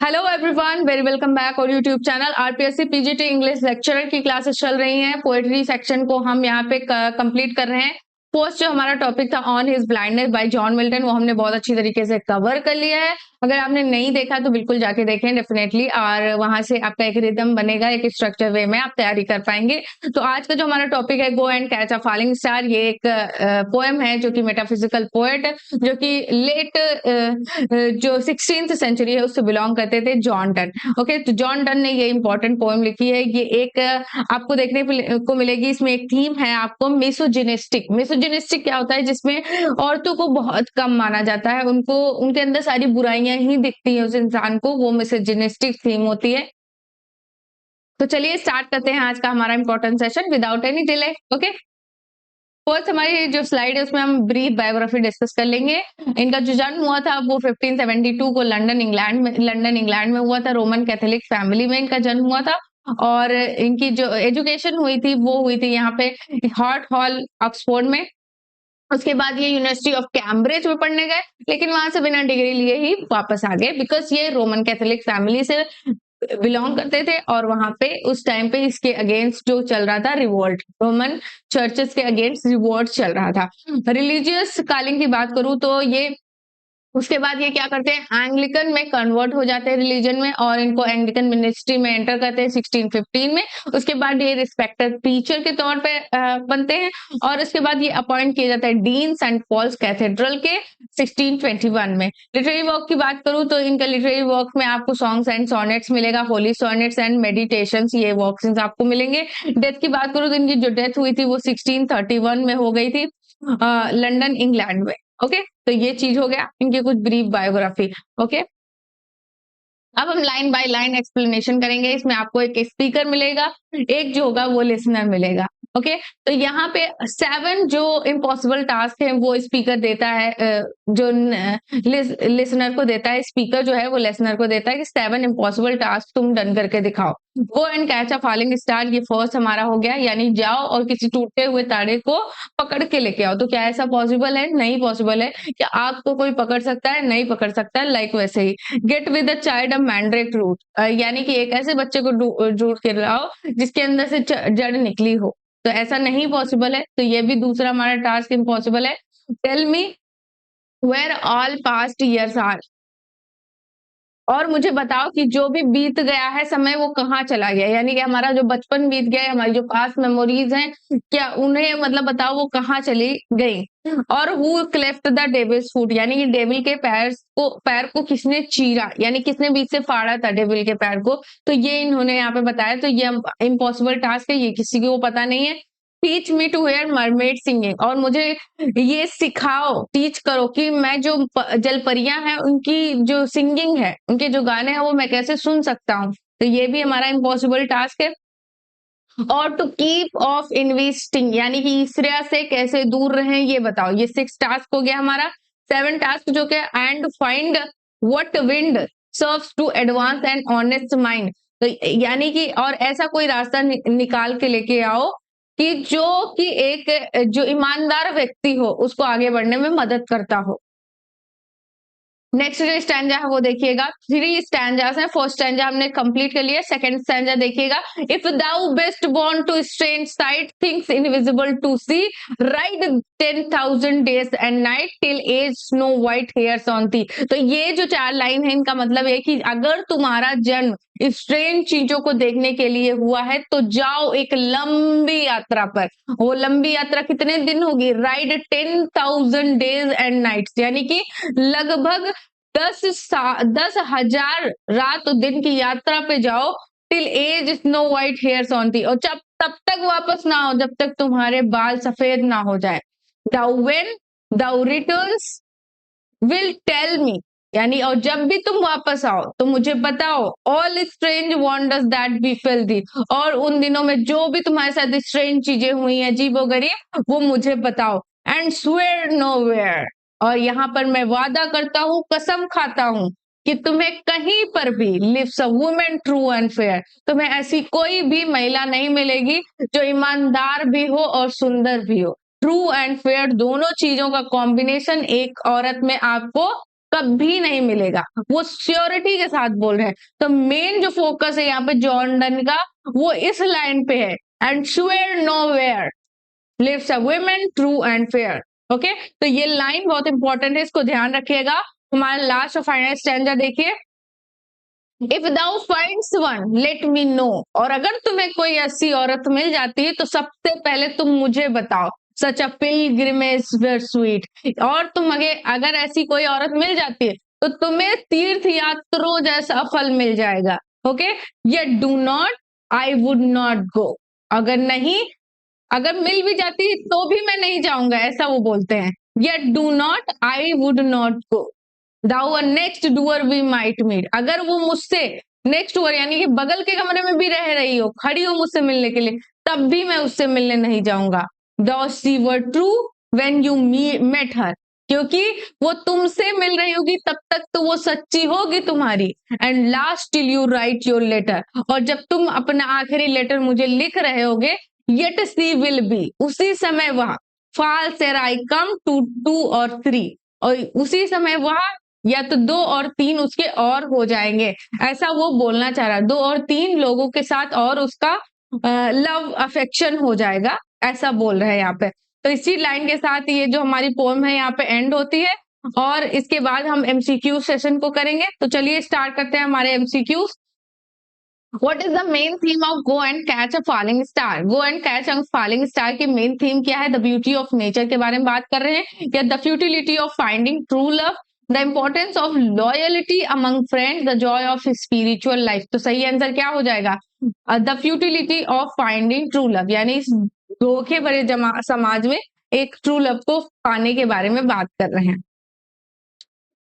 Hello everyone, very welcome back और YouTube channel RPSC PGT English lecturer की classes चल रही हैं। पोएट्री सेक्शन को हम यहाँ पे कंप्लीट कर रहे हैं। फर्स्ट जो हमारा टॉपिक था on his blindness bye John Milton, वो हमने बहुत अच्छी तरीके से कवर कर लिया है। अगर आपने नहीं देखा तो बिल्कुल जाके देखें डेफिनेटली, और वहां से आपका एक रिदम बनेगा, एक स्ट्रक्चर वे में आप तैयारी कर पाएंगे। तो आज का जो हमारा टॉपिक है गो and catch a falling star, ये एक पोएम है जो कि मेटाफिजिकल पोएट, जो कि लेट जो 16th सेंचुरी है उससे बिलोंग करते थे, जॉन डन। ओके, तो जॉन डन ने ये इंपॉर्टेंट पोएम लिखी है। ये एक आपको देखने को मिलेगी, इसमें एक थीम है आपको मिसोजिनिस्टिक। मिसोजिनिस्टिक क्या होता है? जिसमें औरतों को बहुत कम माना जाता है, उनको उनके अंदर सारी बुराइयां ही दिखती है उस इंसान को, वो मिसोजिनिस्टिक थीम होती है। तो चलिए स्टार्ट करते हैं आज का हमारा important session without any delay. Okay, first हमारी जो स्लाइड है उसमें हम ब्रीफ बायोग्राफी डिस्कस कर लेंगे। इनका जो जन्म हुआ था वो 1572 को लंदन इंग्लैंड में हुआ था। रोमन कैथोलिक फैमिली में इनका जन्म हुआ था, और इनकी जो एजुकेशन हुई थी वो हुई थी यहाँ पे हॉट हॉल ऑक्सफोर्ड में। उसके बाद ये यूनिवर्सिटी ऑफ कैम्ब्रिज में पढ़ने गए, लेकिन वहां से बिना डिग्री लिए ही वापस आ गए, बिकॉज ये रोमन कैथोलिक फैमिली से बिलोंग करते थे, और वहां पे उस टाइम पे इसके अगेंस्ट जो चल रहा था रिवोल्ट, रोमन चर्चेस के अगेंस्ट रिवोल्ट चल रहा था। रिलीजियस कॉलिंग की बात करूं तो ये उसके बाद ये क्या करते हैं, एंग्लिकन में कन्वर्ट हो जाते हैं रिलीजन में, और इनको एंग्लिकन मिनिस्ट्री में एंटर करते हैं 1615 में। उसके बाद ये रिस्पेक्टेड टीचर के तौर पे बनते हैं, और उसके बाद ये अपॉइंट किया जाता है डीन सेंट पॉल्स कैथेड्रल के 1621 में। लिटरेरी वर्क की बात करूं तो इनका लिटरेरी वर्क में आपको सॉन्ग्स एंड सोनेट्स मिलेगा, होली सोनेट्स एंड मेडिटेशंस, ये वर्क्स आपको मिलेंगे। डेथ की बात करूं तो इनकी जो डेथ हुई थी वो 1631 में हो गई थी, लंदन इंग्लैंड में। ओके, तो ये चीज हो गया इनकी कुछ ब्रीफ बायोग्राफी। ओके, अब हम लाइन बाय लाइन एक्सप्लेनेशन करेंगे। इसमें आपको एक स्पीकर मिलेगा, एक जो होगा वो लिसनर मिलेगा। ओके, तो यहाँ पे 7 जो इम्पॉसिबल टास्क है वो स्पीकर देता है, जो लिसनर को देता है। स्पीकर जो है वो लिसनर को देता है कि 7 इम्पॉसिबल टास्क तुम डन करके दिखाओ। गो and catch a falling star, ये फर्स्ट हमारा हो गया, यानी जाओ और किसी टूटे हुए तारे को पकड़ के लेके आओ। तो क्या ऐसा पॉसिबल है? नहीं पॉसिबल है। क्या आग को कोई पकड़ सकता है? नहीं पकड़ सकता है। लाइक वैसे ही get with a child a mandrake root, यानी कि एक ऐसे बच्चे को ढूंढ के लाओ जिसके अंदर से जड़ निकली हो। तो ऐसा नहीं पॉसिबल है, तो ये भी दूसरा हमारा टास्क इम्पॉसिबल है। Tell me where all past years are, और मुझे बताओ कि जो भी बीत गया है समय वो कहाँ चला गया, यानी कि हमारा जो बचपन बीत गया है, हमारी जो पास्ट मेमोरीज हैं, क्या उन्हें मतलब बताओ वो कहाँ चली गई। और who cleft the devil's foot, यानी कि डेविल के पैर को किसने चीरा, यानी किसने बीच से फाड़ा था डेविल के पैर को। तो ये इन्होंने यहाँ पे बताया। तो ये इम्पॉसिबल टास्क है, ये किसी को पता नहीं है। Teach me to hear mermaid singing, और मुझे ये सिखाओ, टीच करो कि मैं जो जलपरियां हैं उनकी जो सिंगिंग है, उनके जो गाने हैं वो मैं कैसे सुन सकता हूँ। तो ये भी हमारा इम्पॉसिबल टास्क है। और टू कीप ऑफ इन्वेस्टिंग, यानी कि ईर्ष्या से कैसे दूर रहें ये बताओ। ये 6 टास्क हो गया हमारा। 7 टास्क जो कि and find what wind serves to advance and honest mind, तो यानी कि और ऐसा कोई रास्ता निकाल के लेके आओ कि जो कि एक जो ईमानदार व्यक्ति हो उसको आगे बढ़ने में मदद करता हो। नेक्स्ट जो स्टैंजा है वो देखिएगा, 3 स्टैंजास हैं। फर्स्ट स्टैंजा हमने कंप्लीट कर लिया। सेकंड स्टैंजा देखिएगा, if thou be'st born to strange sight things invisible to see, ride 10,000 days and night till age snow white hairs on thee. तो ये जो 4 लाइन है इनका मतलब है कि अगर तुम्हारा जन्म स्ट्रेंज चीजों को देखने के लिए हुआ है तो जाओ एक लंबी यात्रा पर। वो लंबी यात्रा कितने दिन होगी? राइड 10,000 डेज एंड नाइट्स, यानी कि लगभग 10,000 रात और दिन की यात्रा पे जाओ। Till age snow white hairs on थी, और जब तब तक वापस ना आओ जब तक तुम्हारे बाल सफेद ना हो जाए। Thou when thou returns will tell me, यानी और जब भी तुम वापस आओ तो मुझे बताओ। ऑल स्ट्रेंज वंडर्स दैट बिफेल थी, और उन दिनों में जो भी तुम्हारे साथ स्ट्रेंज चीजें हुई हैं, अजीबोगरीब, वो मुझे बताओ। एंड स्वेयर नोवेयर, और यहाँ पर मैं वादा करता हूँ, कसम खाता हूँ कि तुम्हें कहीं पर भी lives a woman true and fair, तुम्हें ऐसी कोई भी महिला नहीं मिलेगी जो ईमानदार भी हो और सुंदर भी हो। ट्रू एंड फेयर दोनों चीजों का कॉम्बिनेशन एक औरत में आपको कभी नहीं मिलेगा, वो श्योरिटी के साथ बोल रहे हैं। तो मेन जो फोकस है यहाँ पे जॉन डन का वो इस लाइन पे है, and swear nowhere lives a woman true and fair. Okay, तो ये लाइन बहुत इंपॉर्टेंट है, इसको ध्यान रखिएगा। हमारा लास्ट और फाइनल स्टैंजा देखिए, if thou finds one let me know, और अगर तुम्हें कोई ऐसी औरत मिल जाती है तो सबसे पहले तुम मुझे बताओ। सच अ पिलग्रिमेज वेयर स्वीट, और तुम अगर ऐसी कोई औरत मिल जाती है तो तुम्हें तीर्थ यात्रों जैसा फल मिल जाएगा। ओके, ये do not I would not गो, अगर नहीं, अगर मिल भी जाती है तो भी मैं नहीं जाऊंगा, ऐसा वो बोलते हैं। Yet do not I would not go, thou next door we might meet, अगर वो मुझसे नेक्स्ट डूअर यानी कि बगल के कमरे में भी रह रही हो, खड़ी हो मुझसे मिलने के लिए, तब भी मैं उससे मिलने नहीं जाऊंगा। Though she were true when you met her, क्योंकि वो तुमसे मिल रही होगी तब तक तो वो सच्ची होगी तुम्हारी। And last till you write your letter, और जब तुम अपना आखिरी लेटर मुझे लिख रहे होगे, येट सी विल बी, उसी समय वह फॉल्स एर आई कम टू टू और थ्री, और उसी समय वह या तो 2 और 3 उसके और हो जाएंगे, ऐसा वो बोलना चाह रहा है। 2 और 3 लोगों के साथ और उसका लव अफेक्शन हो जाएगा, ऐसा बोल रहे हैं यहाँ पे। तो इसी लाइन के साथ ये जो हमारी पोएम है यहाँ पे एंड होती है, और इसके बाद हम एमसीक्यू सेशन को करेंगे। तो चलिए स्टार्ट करते हैं हमारे MCQs. What is the main theme of Go and Catch a Falling Star? Go and Catch a Falling Star की मेन थीम क्या है? The beauty of nature के बारे में बात कर रहे हैं, या the futility of finding true love, the importance of loyalty among friends, the joy of spiritual life। तो सही आंसर क्या हो जाएगा? The futility of finding true love, यानी इस धोखे भरे समाज में एक ट्रू लव को पाने के बारे में बात कर रहे हैं।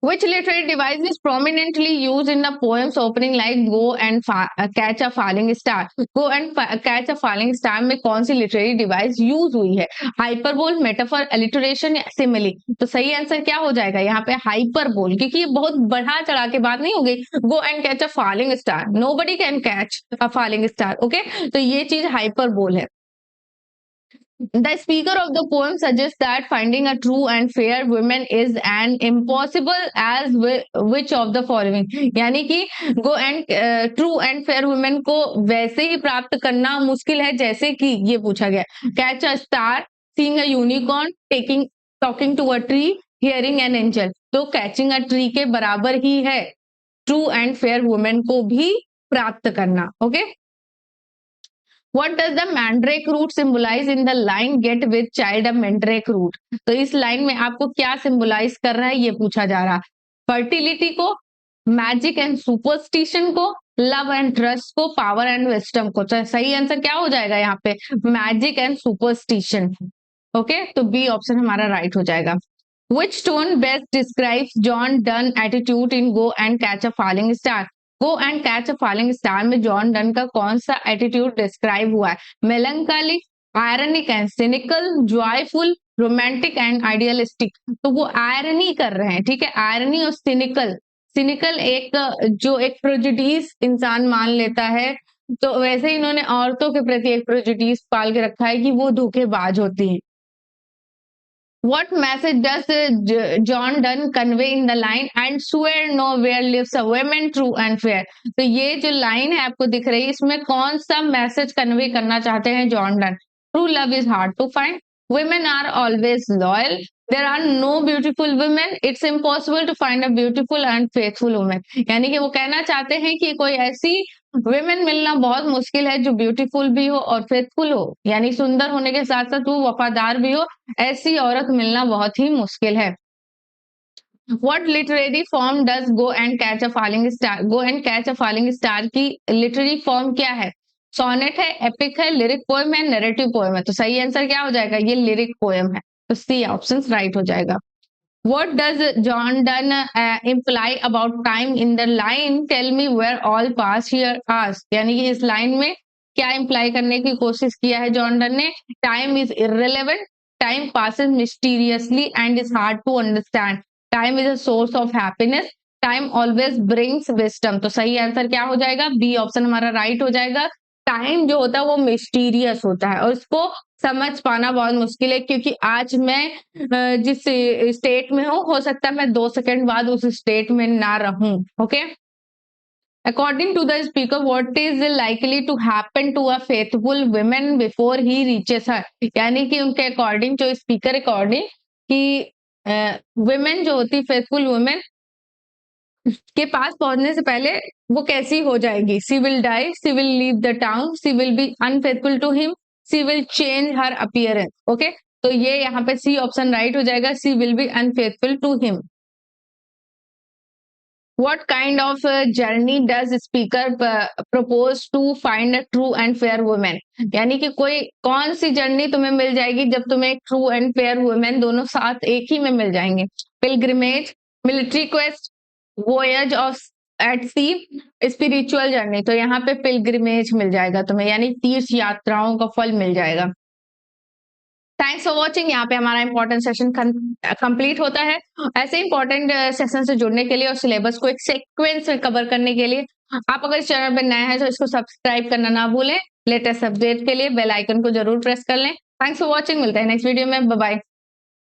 Which literary device is prominently used in the poem's opening line Go and catch a falling star? Go and catch a falling star में कौन सी literary device use हुई है? Hyperbole, metaphor, alliteration या simile? तो सही आंसर क्या हो जाएगा यहाँ पे? hyperbole, क्योंकि ये बहुत बढ़ा चढ़ा के बात नहीं हो गई। Go and catch a falling star, nobody can catch a falling star। okay? तो ये चीज hyperbole है। The speaker of the poem suggests that finding a true and fair woman is an impossible as which of the following, यानी कि go and true and fair woman को वैसे ही प्राप्त करना मुश्किल है जैसे कि ये पूछा गया, catch a star, seeing a unicorn, talking to a tree, hearing an angel। तो catching a tree के बराबर ही है true and fair woman को भी प्राप्त करना। Okay, What does the mandrake root symbolize in the line get with child a mandrake root? तो इस लाइन में आपको क्या सिंबलाइज कर रहा है ये पूछा जा रहा है। फर्टिलिटी को, मैजिक एंड सुपरस्टिशन को, लव एंड ट्रस्ट को, पावर एंड विस्डम को। तो सही आंसर क्या हो जाएगा यहाँ पे? Magic and superstition. ओके, तो बी ऑप्शन हमारा राइट हो जाएगा। Which stone best describes John Donne attitude in Go and Catch a Falling Star? Go and catch a falling star में जॉन डन का कौन सा एटीट्यूड डिस्क्राइब हुआ है? Melancholy, ironic and cynical, joyful, romantic and idealistic. तो वो irony कर रहे हैं, ठीक है, आयरनी और सिनिकल। सिनिकल एक जो एक प्रेजुडिस इंसान मान लेता है, तो वैसे ही इन्होंने औरतों के प्रति एक प्रेजुडिस पाल के रखा है कि वो धोखेबाज होती है। What message does John Donne convey in the line and swear nowhere lives a woman true and fair? तो ये जो लाइन है आपको दिख रही है, इसमें कौन सा मैसेज कन्वे करना चाहते हैं John Donne? True love is hard to find. Women are always loyal. There are no beautiful women. It's impossible to find a beautiful and faithful woman. यानी कि वो कहना चाहते हैं कि कोई ऐसी women मिलना बहुत मुश्किल है जो ब्यूटीफुल भी हो और फेथफुल हो, यानी सुंदर होने के साथ साथ वो वफादार भी हो, ऐसी औरत मिलना बहुत ही मुश्किल है। What literary form does Go and Catch a Falling Star? Go and Catch a Falling Star की लिटरेरी फॉर्म क्या है? सोनेट है, एपिक है, लिरिक पोएम है, नैरेटिव पोएम है। तो सही आंसर क्या हो जाएगा? ये लिरिक पोएम है, तो सी ऑप्शन राइट हो जाएगा। What does John Donne imply about time in the line tell me where all past here are? यानी कि इस लाइन में क्या इंप्लाई करने की कोशिश किया है जॉन डन ने? Time is irrelevant, time passes mysteriously and is hard to understand, time is a source of happiness, time always brings wisdom। तो सही आंसर क्या हो जाएगा? बी ऑप्शन हमारा राइट हो जाएगा। टाइम जो होता है वो मिस्टीरियस होता है और उसको समझ पाना बहुत मुश्किल है, क्योंकि आज मैं जिस स्टेट में हूँ, हो सकता है मैं 2 सेकंड बाद उस स्टेट में ना रहूँ। Okay? According to the speaker, what is likely to happen to a faithful woman before he reaches her? यानी कि उनके अकॉर्डिंग, जो स्पीकर अकॉर्डिंग, कि वुमेन जो होती, फेथफुल वुमेन के पास पहुंचने से पहले वो कैसी हो जाएगी। She will die, she will leave the town, she will be unfaithful to him, she will change her appearance. Okay, तो ये यहाँ पे सी ऑप्शन राइट हो जाएगा, she will be unfaithful to him. What kind of journey does speaker propose to find a true and fair woman? यानी कि कोई कौन सी जर्नी तुम्हें मिल जाएगी जब तुम्हें ट्रू एंड फेयर वुमेन दोनों साथ एक ही में मिल जाएंगे। Pilgrimage, military quest, voyage of at sea, spiritual journey. तो यहाँ पे पिलग्रिमेज मिल जाएगा तुम्हें, यानी तीर्थ यात्राओं का फल मिल जाएगा। Thanks for watching. यहाँ पे हमारा इंपॉर्टेंट सेशन कंप्लीट होता है। ऐसे इंपॉर्टेंट सेशन से जुड़ने के लिए और सिलेबस को एक सीक्वेंस में कवर करने के लिए आप अगर इस चैनल पर नए हैं तो इसको सब्सक्राइब करना ना भूलें। लेटेस्ट अपडेट के लिए बेल आइकन को जरूर प्रेस कर लें। थैंक्स फॉर वॉचिंग, मिलते हैं नेक्स्ट वीडियो में। Bye bye.